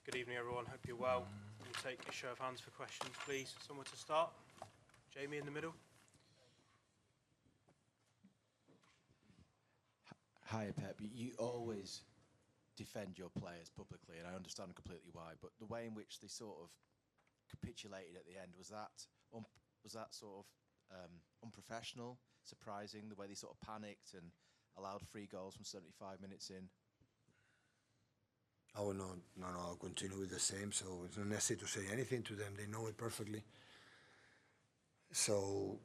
Good evening, everyone. Hope you're well. We'll take a show of hands for questions, please. Somewhere to start. Jamie in the middle. Hi, Pep. You always defend your players publicly, and I understand completely why. But the way in which they sort of capitulated at the end, was that sort of unprofessional, surprising? The way they sort of panicked and allowed 3 goals from 75 minutes in. Oh, no, I'll continue with the same, so it's not necessary to say anything to them. They know it perfectly. So,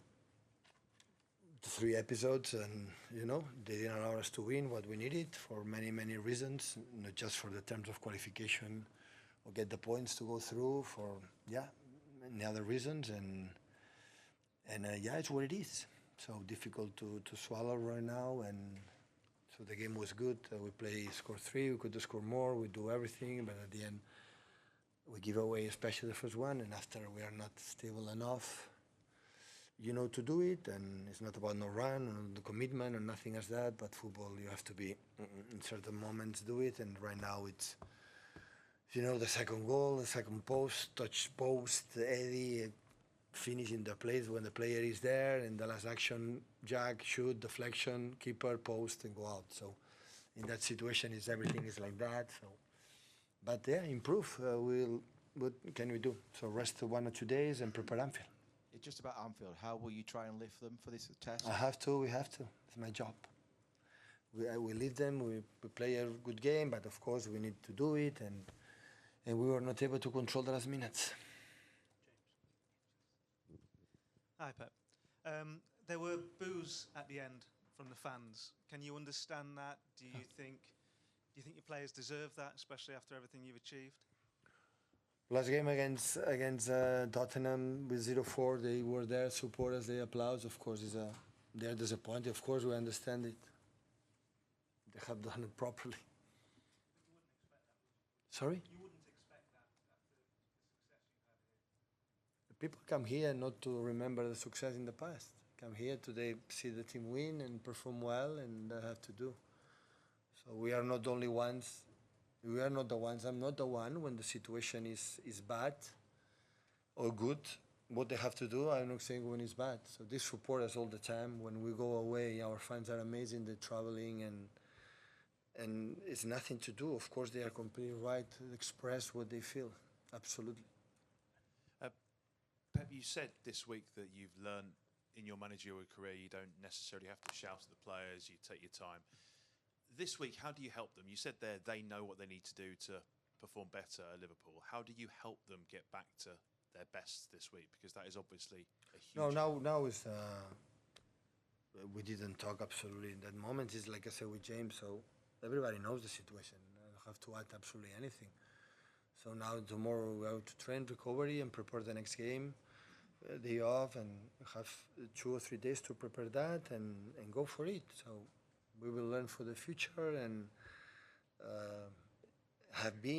the 3 episodes, and, they didn't allow us to win what we needed for many, many reasons, not just for the terms of qualification or get the points to go through, for, many other reasons, and it's what it is. So difficult to swallow right now, and so the game was good. We scored 3, we could score more, we do everything, but at the end, we give away, especially the first one, and after we are not stable enough, to do it, and it's not about no run, or the commitment, or nothing as that, but football, you have to be, in certain moments, do it, and right now it's, the second goal, the second post, touch post, Eddie, finish in the place when the player is there, and the last action, jack, shoot, deflection, keeper, post, and go out. So in that situation, everything is like that. So, but improve. What can we do? So rest 1 or 2 days and prepare Anfield. It's just about Anfield. How will you try and lift them for this test? We have to. It's my job. We lift them. We play a good game, but of course we need to do it, and we were not able to control the last minutes. Hi, Pep. There were boos at the end from the fans. Can you understand that? Do you think your players deserve that, especially after everything you've achieved? Last game against Tottenham with 0-4, they were there, support us, they applaud. Of course, they're disappointed. Of course, we understand it. They have done it properly. Sorry? You wouldn't expect that after the success you've had here. People come here not to remember the success in the past. Come here today, see the team win and perform well, and they have to do. So we are not only ones. We are not the ones. I'm not the one when the situation is bad or good. What they have to do, I'm not saying when it's bad. So they support us all the time. When we go away, our fans are amazing. They're traveling, and it's nothing to do. Of course, they are completely right to express what they feel. Absolutely. Pep, you said this week that you've learned in your managerial career you don't necessarily have to shout at the players, you take your time. This week, how do you help them? You said they know what they need to do to perform better at Liverpool. How do you help them get back to their best this week? Because that is obviously a huge... Now is we didn't talk absolutely in that moment. It's like I said with James, so everybody knows the situation. I don't have to add absolutely anything. So now tomorrow we go to train, recovery, and prepare the next game. Day off, and have 2 or 3 days to prepare that and go for it. So we will learn for the future, and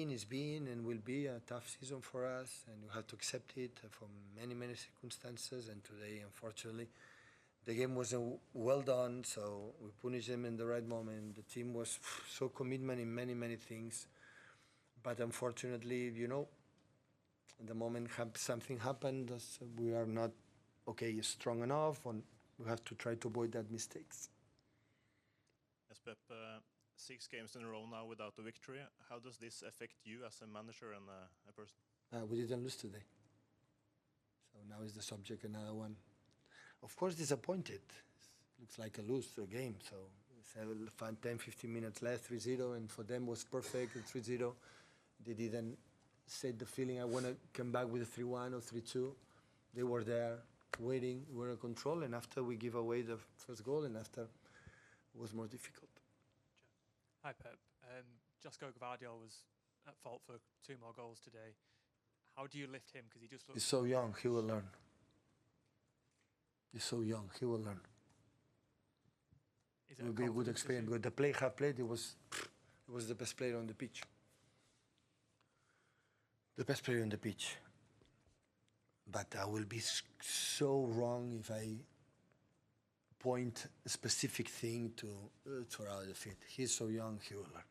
is been, and will be a tough season for us, and you have to accept it from many, many circumstances. And today, unfortunately, the game wasn't well done, so we punished them in the right moment. The team was so commitment in many, many things, but unfortunately, in the moment something happened, we are not strong enough, and we have to try to avoid that mistakes. Yes, Pep, 6 games in a row now without a victory. How does this affect you as a manager and a person? We didn't lose today. So now is the subject, another one. Of course, disappointed. Looks like a lose to a game. So 10, 15 minutes left, 3-0, and for them was perfect, 3-0. They didn't say the feeling, I want to come back with a 3-1 or 3-2. They were there, waiting, we were in control, and after we give away the first goal, and after it was more difficult. Hi, Pep. Josko Guardiola was at fault for 2 more goals today. How do you lift him? Because he just looks... He's so young, he will learn. He's so young, he will learn. It will be a good experience. Because the play have played, it was the best player on the pitch. The best player on the pitch. But I will be so wrong if I point a specific thing to throw out the field. He's so young, he will learn.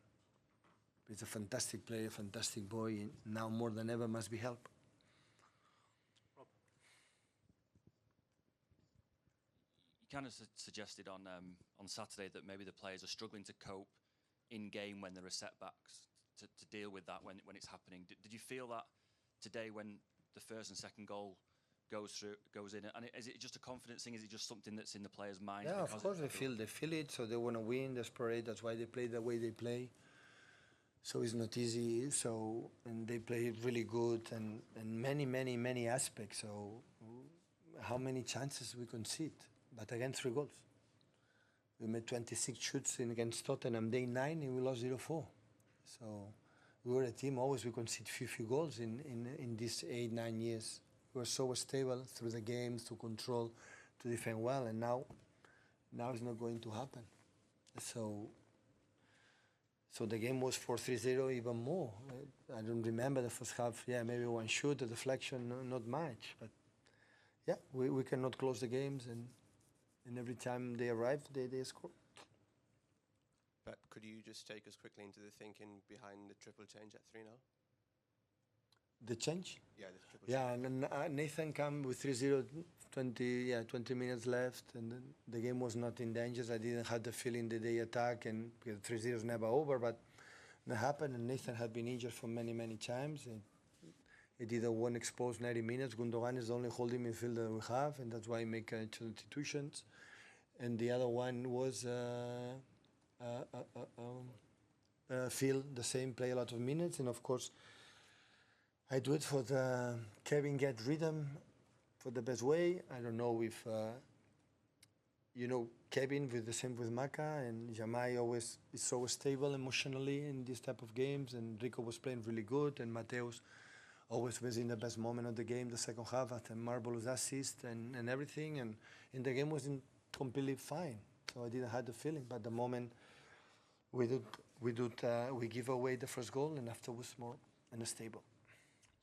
He's a fantastic player, fantastic boy, and now more than ever must be helped. You kind of suggested on Saturday that maybe the players are struggling to cope in game when there are setbacks, to deal with that when it's happening. Did you feel that today when the first and second goal goes in? And is it just a confidence thing? Is it just something that's in the players' minds? Yeah, of course they feel it, so they want to win, desperate. That's why they play the way they play. So it's not easy. So, and they play really good and many aspects. So how many chances we concede? But again, 3 goals. We made 26 shoots against Tottenham day 9 and we lost 0-4. So we were a team, always we concede few goals in these 8-9 years. We were so stable through the games, to control, to defend well, and now it's not going to happen. So the game was 4-3-0 even more. I don't remember the first half. Yeah, maybe one shoot, a deflection, not much. But yeah, we cannot close the games, and every time they arrive, they score. Pep, could you just take us quickly into the thinking behind the triple change at 3-0? The change? Yeah, the triple Yeah, change. and Nathan came with 3-0, 20 minutes left, and then the game was not in danger. I didn't have the feeling that they attack, and because 3-0 is never over, but that happened, and Nathan had been injured for many times. And he didn't want exposed 90 minutes. Gundogan is the only holding midfielder we have, and that's why he make 2 substitutions. And the other one was Phil, the same, play a lot of minutes, and of course, I do it for the Kevin get rhythm for the best way. I don't know if Kevin with the same with Maka, and Jamai always is so stable emotionally in this type of games, and Rico was playing really good, and Mateus always was in the best moment of the game, the second half, after marvelous assist and everything, and the game wasn't completely fine, so I didn't have the feeling, but the moment we give away the first goal, and afterwards more unstable.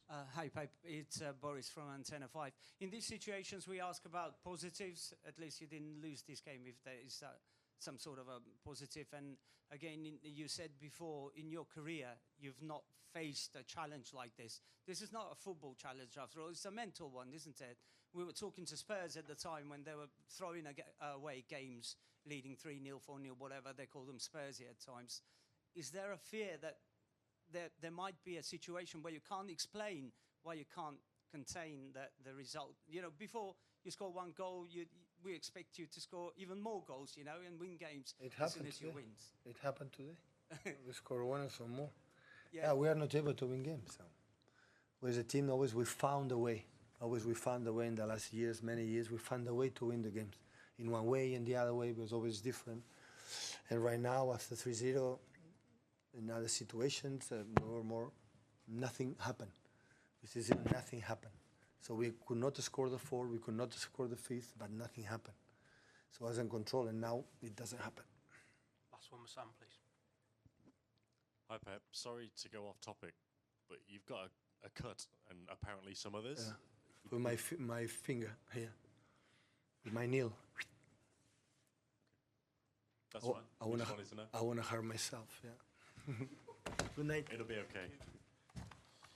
Hi, Pep. It's Boris from Antenna 5. In these situations, we ask about positives. At least you didn't lose this game if there is some sort of a positive. And again, you said before, in your career, you've not faced a challenge like this. This is not a football challenge, after all. It's a mental one, isn't it? We were talking to Spurs at the time when they were throwing away games, leading 3-0, 4-0, whatever. They call them Spursy at times. Is there a fear that there might be a situation where you can't explain why you can't contain the result? Before you score 1 goal, we expect you to score even more goals, and win games as soon as you win. It happened today. We score 1 and some more. Yeah, we are not able to win games. So, as a team, always we found a way. Always we found a way in the last years, many years, we found a way to win the games. In one way, and the other way was always different. And right now, after 3-0, in other situations, nothing happened. This is nothing happened. So we could not score the 4, we could not score the 5th, but nothing happened. So I was in control, and now it doesn't happen. Last one with Sam, please. Hi, Pep. Sorry to go off topic, but you've got a cut, and apparently some others. With my finger here, with my nail. That's fine. I just wanted to know. I want to hurt myself, yeah. Good night. It'll be okay.